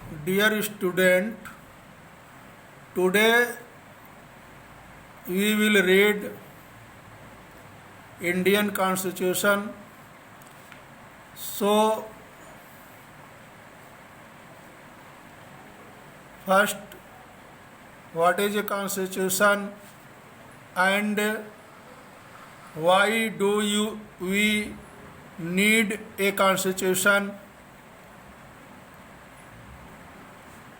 Dear student, today we will read Indian Constitution. So, first, what is a constitution and why do we need a constitution?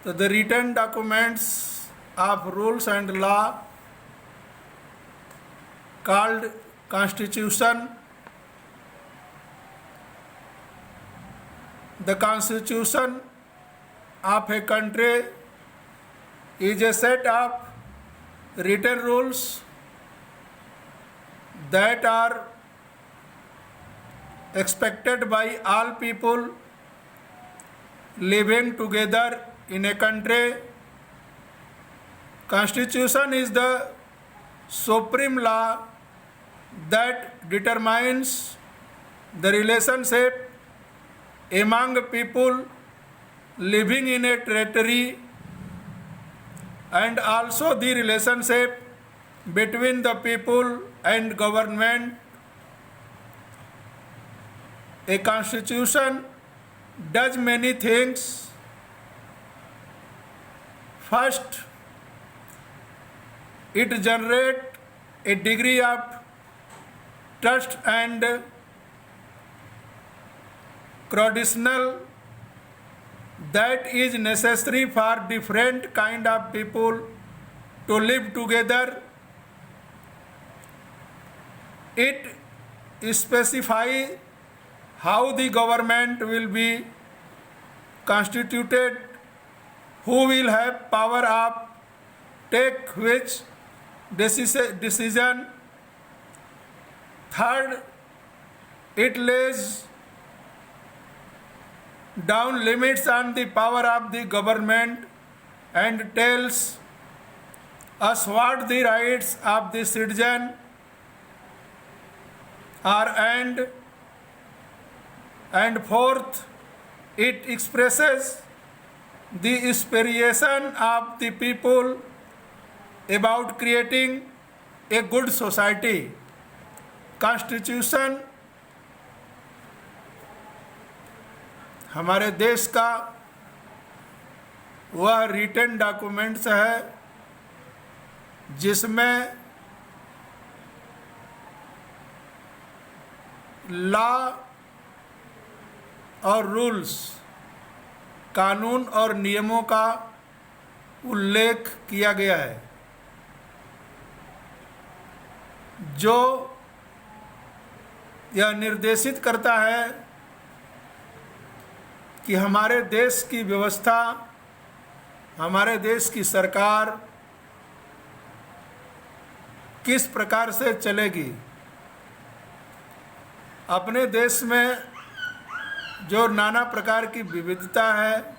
So the written documents of rules and law called constitution. The constitution of a country is a set of written rules that are expected by all people living together in a country. Constitution is the supreme law that determines the relationship among people living in a territory and also the relationship between the people and government. A constitution does many things. First, it generates a degree of trust and coordination that is necessary for different kind of people to live together. It specifies how the government will be constituted, who will have power of take which decision. Third, it lays down limits on the power of the government and tells us what the rights of the citizen are. And fourth, it expresses the aspiration of the people about creating a good society. Constitution हमारे देश का वह written documents है जिसमें law और rules, कानून और नियमों का उल्लेख किया गया है जो यह निर्देशित करता है कि हमारे देश की व्यवस्था, हमारे देश की सरकार किस प्रकार से चलेगी। अपने देश में जो नाना प्रकार की विविधता है,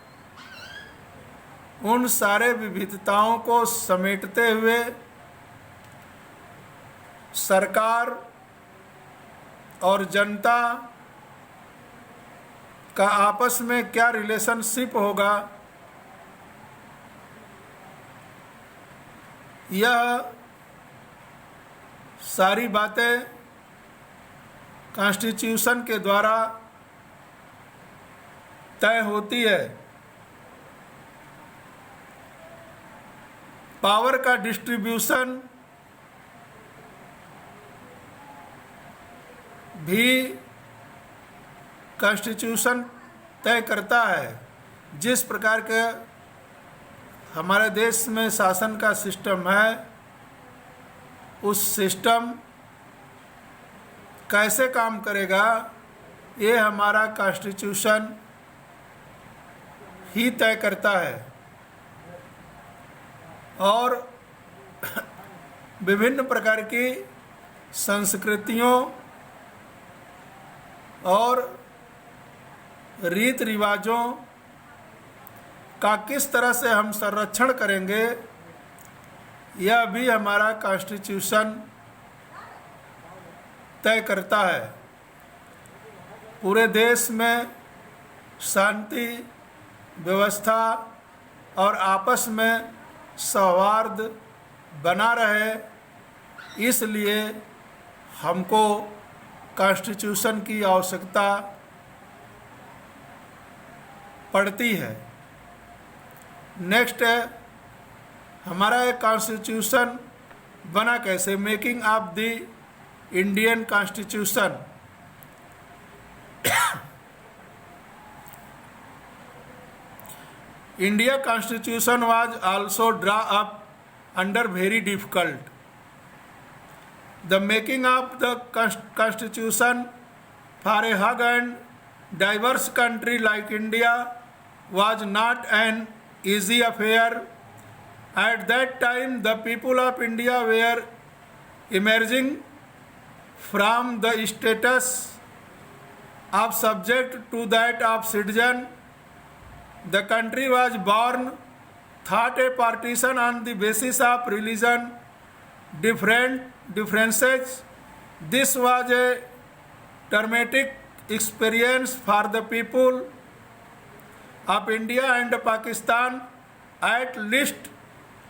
उन सारे विविधताओं को समेटते हुए सरकार और जनता का आपस में क्या रिलेशनशिप होगा, यह सारी बातें कॉन्स्टिट्यूशन के द्वारा तय होती है। पावर का डिस्ट्रीब्यूशन भी कॉन्स्टिट्यूशन तय करता है। जिस प्रकार के हमारे देश में शासन का सिस्टम है, उस सिस्टम कैसे काम करेगा, ये हमारा कॉन्स्टिट्यूशन ही तय करता है। और विभिन्न प्रकार की संस्कृतियों और रीति रिवाजों का किस तरह से हम संरक्षण करेंगे, यह भी हमारा कॉन्स्टिट्यूशन तय करता है। पूरे देश में शांति व्यवस्था और आपस में सौहार्द बना रहे, इसलिए हमको कॉन्स्टिट्यूशन की आवश्यकता पड़ती है। नेक्स्ट है हमारा एक कॉन्स्टिट्यूशन बना कैसे, making of the Indian constitution. India constitution was also draw up under very difficult. The making of the constitution for a hug and diverse country like India was not an easy affair. At that time, the people of India were emerging from the status of subject to that of citizen. The country was born thought a partition on the basis of religion differences. This was a traumatic experience for the people of India and Pakistan. At least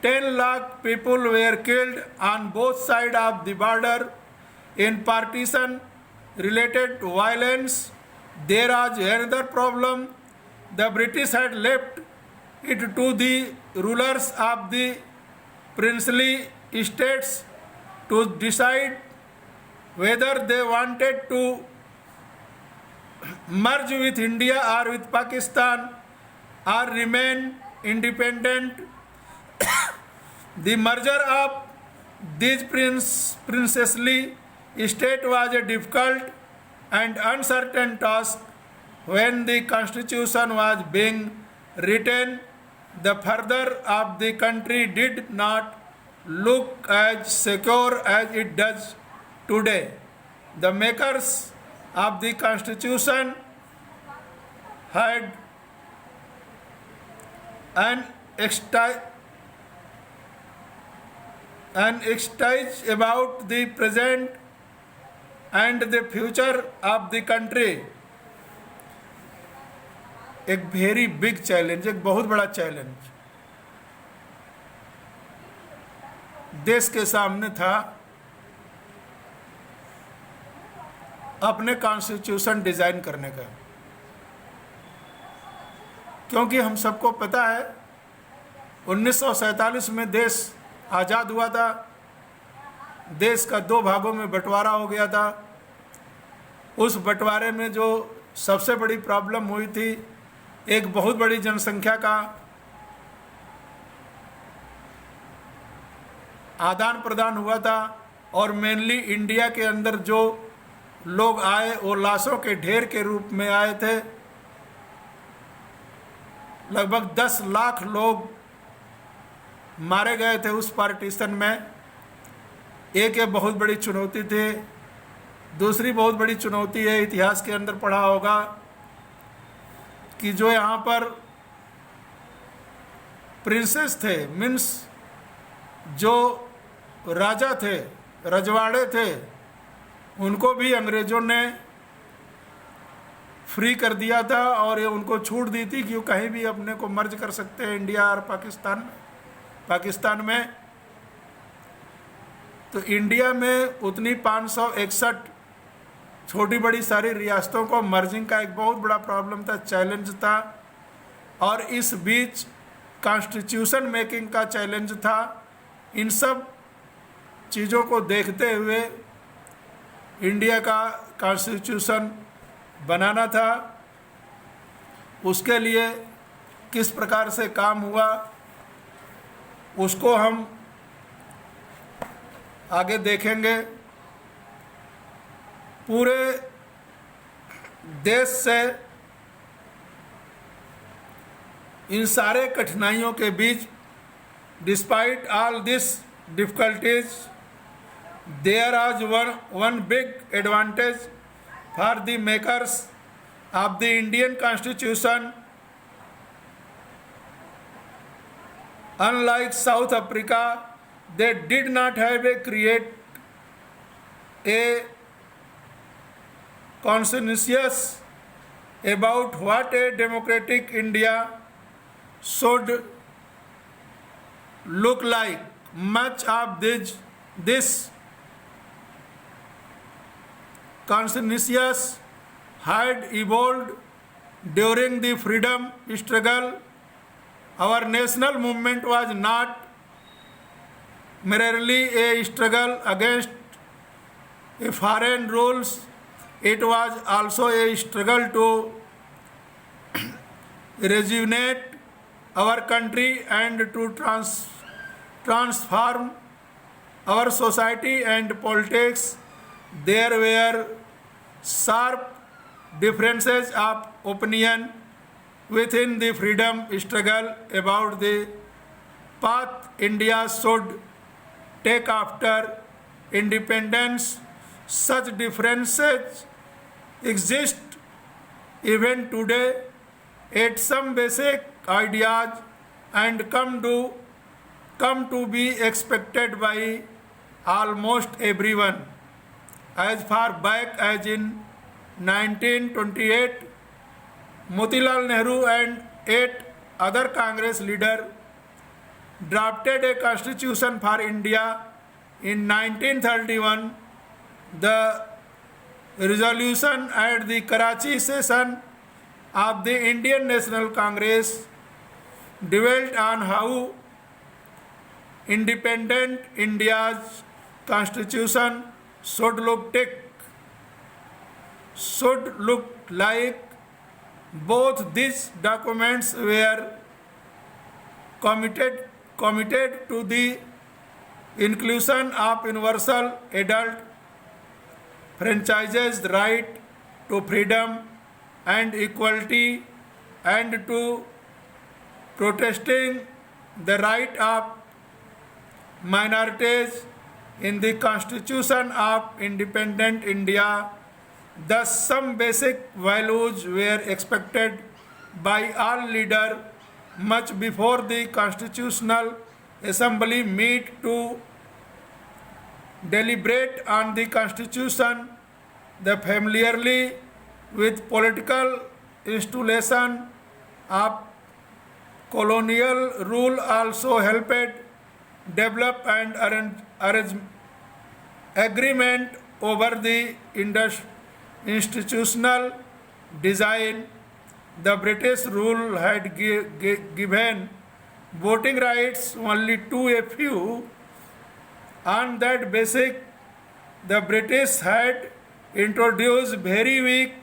10 lakh people were killed on both sides of the border in partition related violence. There was another problem. The British had left it to the rulers of the princely states to decide whether they wanted to merge with India or with Pakistan or remain independent. The merger of these princely states was a difficult and uncertain task. When the constitution was being written, the further of the country did not look as secure as it does today. The makers of the constitution had an exercise about the present and the future of the country. एक very big challenge, एक बहुत बड़ा challenge देश के सामने था अपने constitution design करने का, क्योंकि हम सबको पता है 1947 में देश आज़ाद हुआ था, देश का 2 भागों में बंटवारा हो गया था। उस बंटवारे में जो सबसे बड़ी प्रॉब्लम हुई थी, एक बहुत बड़ी जनसंख्या का आदान प्रदान हुआ था और मेनली इंडिया के अंदर जो लोग आए वो लाशों के ढेर के रूप में आए थे। लगभग 10 लाख लोग मारे गए थे उस पार्टीशन में। एक बहुत बड़ी चुनौती थी। दूसरी बहुत बड़ी चुनौती है, इतिहास के अंदर पढ़ा होगा कि जो यहाँ पर प्रिंसेस थे, मीन्स जो राजा थे, रजवाड़े थे, उनको भी अंग्रेज़ों ने फ्री कर दिया था और ये उनको छूट दी थी कि वो कहीं भी अपने को मर्ज कर सकते हैं इंडिया और पाकिस्तान में। तो इंडिया में उतनी 561 छोटी बड़ी सारी रियासतों को मर्जिंग का एक बहुत बड़ा प्रॉब्लम था, चैलेंज था। और इस बीच कॉन्स्टिट्यूशन मेकिंग का चैलेंज था। इन सब चीज़ों को देखते हुए इंडिया का कॉन्स्टिट्यूशन बनाना था। उसके लिए किस प्रकार से काम हुआ उसको हम आगे देखेंगे। पूरे देश से इन सारे कठिनाइयों के बीच, despite all this difficulties, there was one big advantage for the makers of the Indian constitution. Unlike South Africa, they did not have a create a consensus about what a democratic India should look like. Much of this consciousness had evolved during the freedom struggle. Our national movement was not merely a struggle against foreign rules, it was also a struggle to rejuvenate our country and to transform our society and politics. There were sharp differences of opinion within the freedom struggle about the path India should take after independence. Such differences exist even today at some basic ideas and come to be expected by almost everyone. As far back as in 1928, Motilal Nehru and 8 other Congress leaders drafted a constitution for India. In 1931, the resolution at the Karachi session of the Indian National Congress dwelt on how independent India's constitution should look like. Both these documents were committed to the inclusion of universal adult franchises, right to freedom and equality, and to protesting the right of minorities in the Constitution of Independent India. Thus, some basic values were expected by all leaders much before the Constitutional Assembly met to deliberate on the Constitution. The familiarity with political installation of colonial rule also helped develop and arrange agreement over the institutional design. The British rule had given voting rights only to a few. On that basis, the British had introduced very weak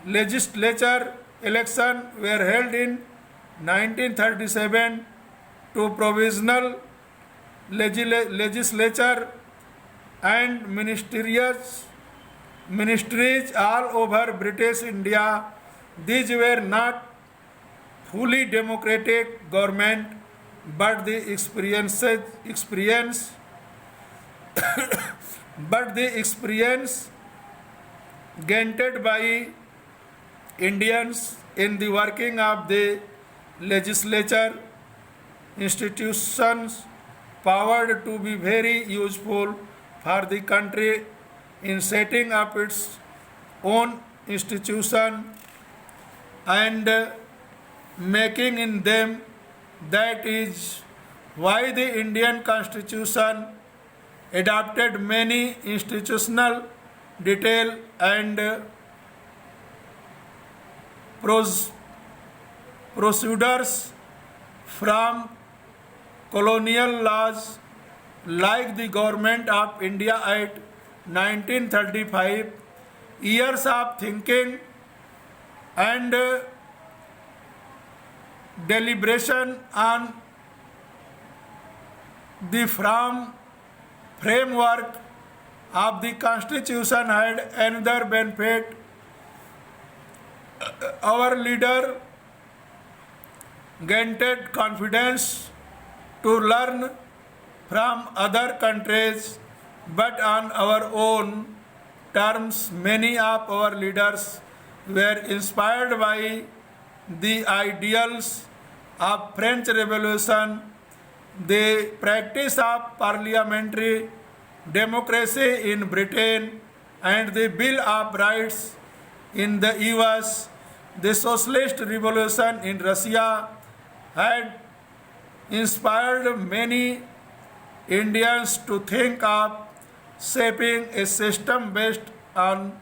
legislature. Elections were held in 1937 to provisional legislature and ministries all over British India. These were not fully democratic government, but the experience gained by Indians in the working of the legislature institutions powered to be very useful for the country in setting up its own institution and making in them. That is why the Indian Constitution adopted many institutional detail and procedures from colonial laws, like the Government of India Act 1935. Years of thinking and deliberation on the framework of the Constitution had another benefit. Our leader gained confidence to learn from other countries, but on our own terms. Many of our leaders were inspired by the ideals of French Revolution, the practice of parliamentary democracy in Britain, and the Bill of Rights in the US, the socialist revolution in Russia, had inspired many Indians to think of shaping a system based on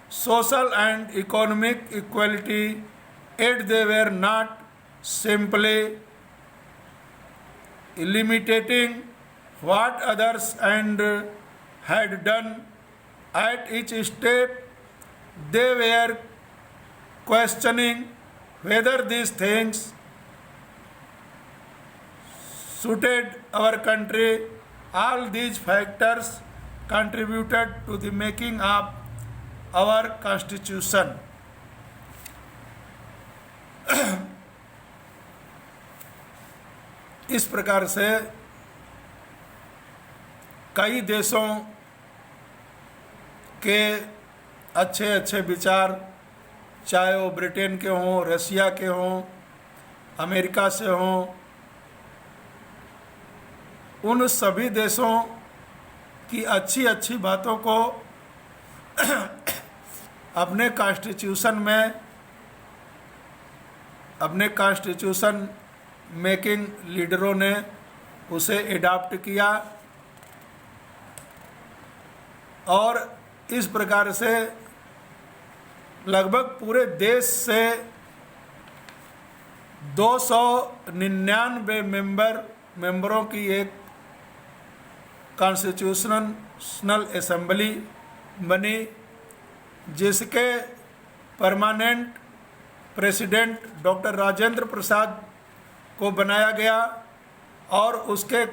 social and economic equality, yet they were not simply imitating what others and had done. At each step, they were questioning whether these things suited our country. All these factors contributed to the making of our constitution. इस प्रकार से कई देशों के अच्छे अच्छे विचार, चाहे वो ब्रिटेन के हों, रसिया के हों, अमेरिका से हों, उन सभी देशों की अच्छी अच्छी बातों को अपने कॉन्स्टिट्यूशन में, अपने कॉन्स्टिट्यूशन मेकिंग लीडरों ने उसे एडॉप्ट किया और इस प्रकार से लगभग पूरे देश से 299 मेंबरों की एक कॉन्स्टिट्यूशनल असेंबली बनी, जिसके permanent president doctor Rajendra Prasad को बनाया गया और उसके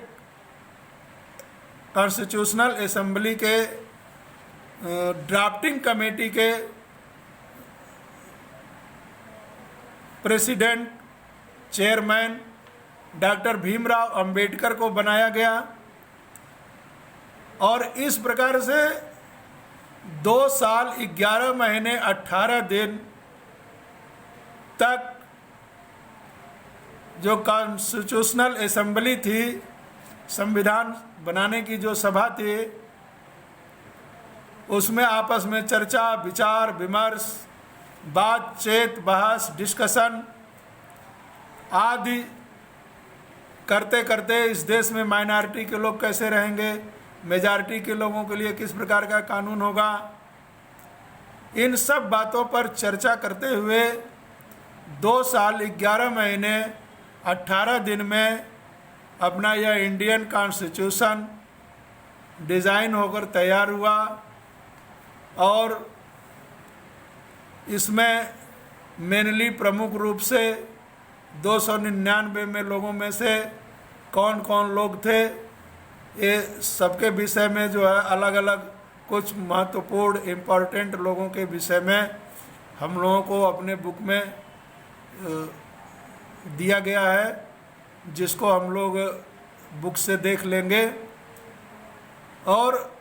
कॉन्स्टिट्यूशनल असेंबली के ड्राफ्टिंग कमेटी के president, chairman doctor Bhimrao Ambedkar को बनाया गया। और इस प्रकार से 2 साल 11 महीने 18 दिन तक जो कॉन्स्टिट्यूशनल असेंबली थी, संविधान बनाने की जो सभा थी, उसमें आपस में चर्चा, विचार विमर्श, बातचीत, बहस, डिस्कशन आदि करते करते इस देश में माइनॉरिटी के लोग कैसे रहेंगे, मेजॉरिटी के लोगों के लिए किस प्रकार का कानून होगा, इन सब बातों पर चर्चा करते हुए 2 साल 11 महीने 18 दिन में अपना यह इंडियन कॉन्स्टिट्यूशन डिज़ाइन होकर तैयार हुआ। और इसमें मेनली प्रमुख रूप से 299 में लोगों में से कौन कौन लोग थे, ये सबके विषय में जो है अलग अलग कुछ महत्वपूर्ण इम्पोर्टेंट लोगों के विषय में हम लोगों को अपने बुक में दिया गया है, जिसको हम लोग बुक से देख लेंगे। और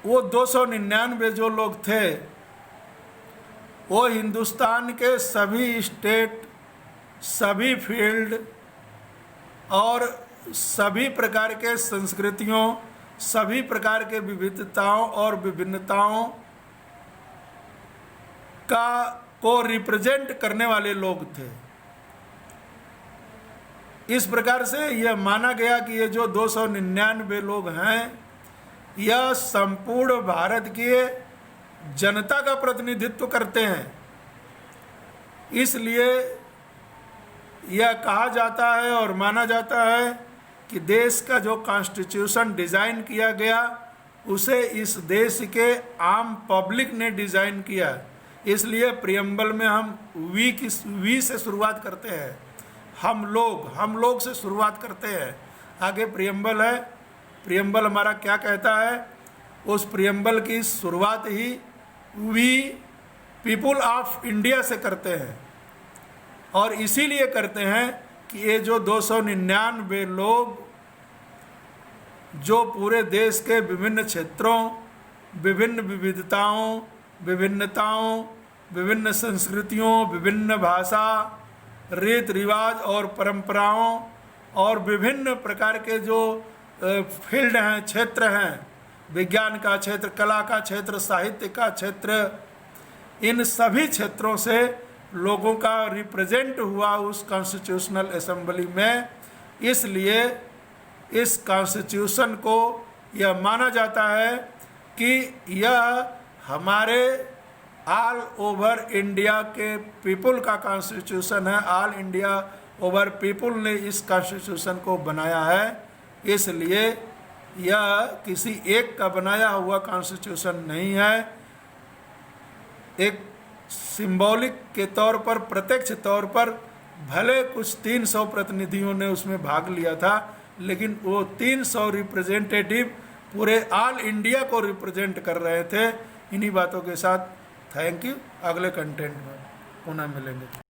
वो 299 जो लोग थे वो हिंदुस्तान के सभी स्टेट, सभी फील्ड और सभी प्रकार के संस्कृतियों, सभी प्रकार के विविधताओं और विभिन्नताओं को रिप्रेजेंट करने वाले लोग थे। इस प्रकार से यह माना गया कि ये जो 299 लोग हैं, यह संपूर्ण भारत की जनता का प्रतिनिधित्व करते हैं। इसलिए यह कहा जाता है और माना जाता है कि देश का जो कॉन्स्टिट्यूशन डिज़ाइन किया गया उसे इस देश के आम पब्लिक ने डिज़ाइन किया। इसलिए प्रियम्बल में हम वी से शुरुआत करते हैं, हम लोग से शुरुआत करते हैं। आगे प्रियम्बल है, प्रियम्बल हमारा क्या कहता है, उस प्रियम्बल की शुरुआत ही वी पीपुल ऑफ इंडिया से करते हैं। और इसीलिए करते हैं कि ये जो 299 लोग जो पूरे देश के विभिन्न क्षेत्रों, विभिन्न विविधताओं, विभिन्नताओं, विभिन्न संस्कृतियों, विभिन्न भाषा, रीत रिवाज और परंपराओं और विभिन्न प्रकार के जो फील्ड हैं, क्षेत्र हैं, विज्ञान का क्षेत्र, कला का क्षेत्र, साहित्य का क्षेत्र, इन सभी क्षेत्रों से लोगों का रिप्रेजेंट हुआ उस कॉन्स्टिट्यूशनल असेंबली में। इसलिए इस कॉन्स्टिट्यूशन को यह माना जाता है कि यह हमारे ऑल ओवर इंडिया के पीपुल का कॉन्स्टिट्यूशन है। ऑल इंडिया ओवर पीपुल ने इस कॉन्स्टिट्यूशन को बनाया है, इसलिए यह किसी एक का बनाया हुआ कॉन्स्टिट्यूशन नहीं है। एक सिंबॉलिक के तौर पर, प्रत्यक्ष तौर पर भले कुछ 300 प्रतिनिधियों ने उसमें भाग लिया था, लेकिन वो 300 रिप्रेजेंटेटिव पूरे ऑल इंडिया को रिप्रेजेंट कर रहे थे। इन्हीं बातों के साथ थैंक यू। अगले कंटेंट में पुनः मिलेंगे।